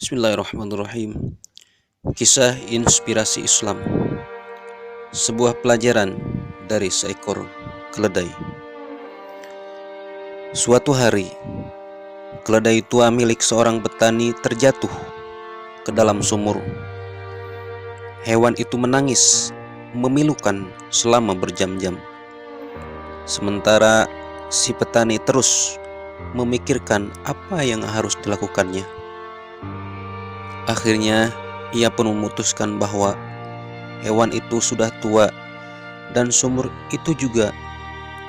Bismillahirrahmanirrahim. Kisah inspirasi Islam. Sebuah pelajaran dari seekor keledai. Suatu hari, keledai tua milik seorang petani terjatuh ke dalam sumur. Hewan itu menangis memilukan selama berjam-jam. Sementara si petani terus memikirkan apa yang harus dilakukannya. Akhirnya ia pun memutuskan bahwa hewan itu sudah tua dan sumur itu juga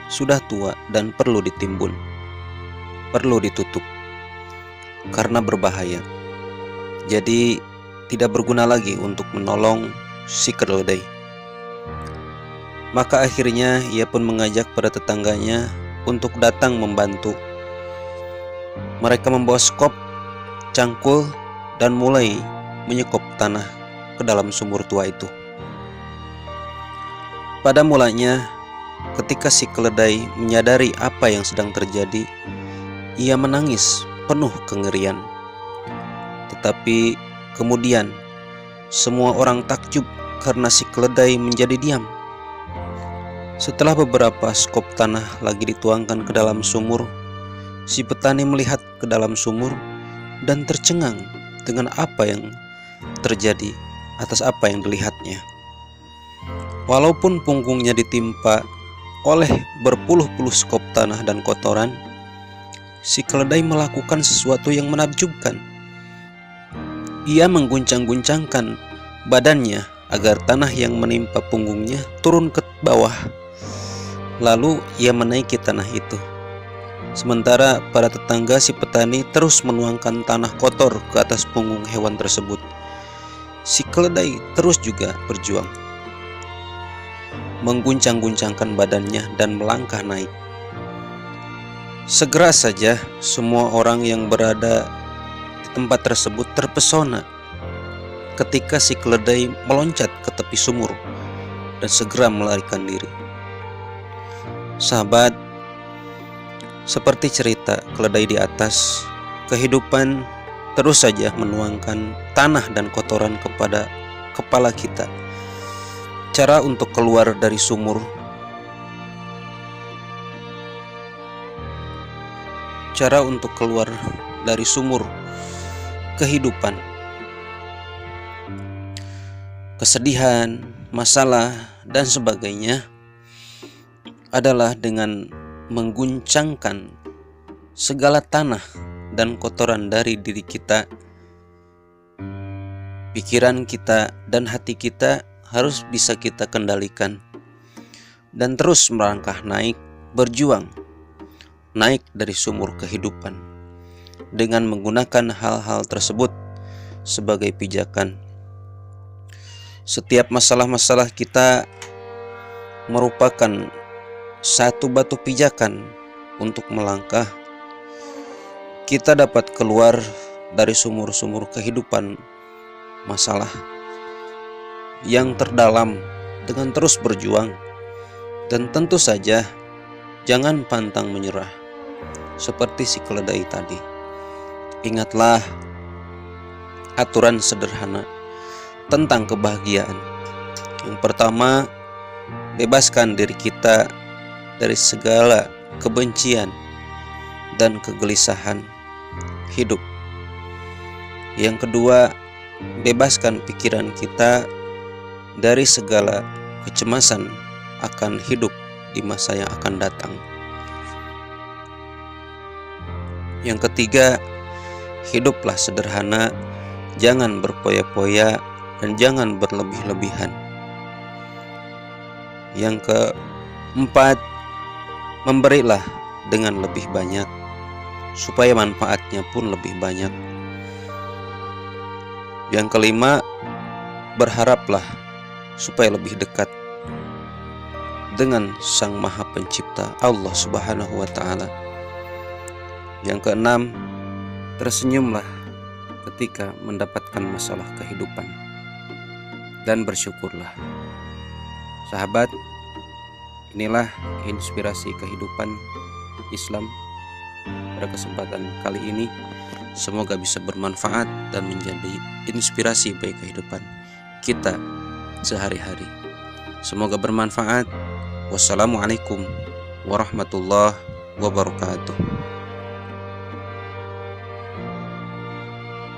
sudah tua dan perlu ditimbun, perlu ditutup karena berbahaya. Jadi tidak berguna lagi untuk menolong si keledai. Maka akhirnya ia pun mengajak para tetangganya untuk datang membantu. Mereka membawa skop, cangkul, dan mulai menyekop tanah ke dalam sumur tua itu. Pada mulanya, ketika si keledai menyadari apa yang sedang terjadi, ia menangis penuh kengerian. Tetapi kemudian semua orang takjub karena si keledai menjadi diam. Setelah beberapa skop tanah lagi dituangkan ke dalam sumur, si petani melihat ke dalam sumur dan tercengang dengan apa yang terjadi atas apa yang dilihatnya. Walaupun punggungnya ditimpa oleh berpuluh-puluh skop tanah dan kotoran, si keledai melakukan sesuatu yang menakjubkan. Ia mengguncang-guncangkan badannya agar tanah yang menimpa punggungnya turun ke bawah. Lalu ia menaiki tanah itu. Sementara para tetangga si petani terus menuangkan tanah kotor ke atas punggung hewan tersebut. Si keledai terus juga berjuang, mengguncang-guncangkan badannya dan melangkah naik. Segera saja semua orang yang berada di tempat tersebut terpesona ketika si keledai meloncat ke tepi sumur dan segera melarikan diri. Sahabat, seperti cerita keledai di atas, kehidupan terus saja menuangkan tanah dan kotoran kepada kepala kita. Cara untuk keluar dari sumur, kehidupan, kesedihan, masalah, dan sebagainya adalah dengan mengguncangkan segala tanah dan kotoran dari diri kita. Pikiran kita dan hati kita harus bisa kita kendalikan dan terus melangkah naik, berjuang naik dari sumur kehidupan dengan menggunakan hal-hal tersebut sebagai pijakan. Setiap masalah-masalah kita merupakan satu batu pijakan untuk melangkah. Kita dapat keluar dari sumur-sumur kehidupan masalah yang terdalam dengan terus berjuang. Dan tentu saja jangan pantang menyerah seperti si keledai tadi. Ingatlah aturan sederhana tentang kebahagiaan. Yang pertama, bebaskan diri kita dari segala kebencian dan kegelisahan hidup. Yang kedua, bebaskan pikiran kita dari segala kecemasan akan hidup di masa yang akan datang. Yang ketiga, hiduplah sederhana, jangan berpoya-poya dan jangan berlebih-lebihan. Yang keempat, memberilah dengan lebih banyak supaya manfaatnya pun lebih banyak. Yang kelima, berharaplah supaya lebih dekat dengan Sang Maha Pencipta Allah Subhanahu wa Ta'ala. Yang keenam, tersenyumlah ketika mendapatkan masalah kehidupan dan bersyukurlah. Sahabat, inilah inspirasi kehidupan Islam pada kesempatan kali ini. Semoga bisa bermanfaat dan menjadi inspirasi bagi kehidupan kita sehari-hari. Semoga bermanfaat. Wassalamualaikum warahmatullahi wabarakatuh.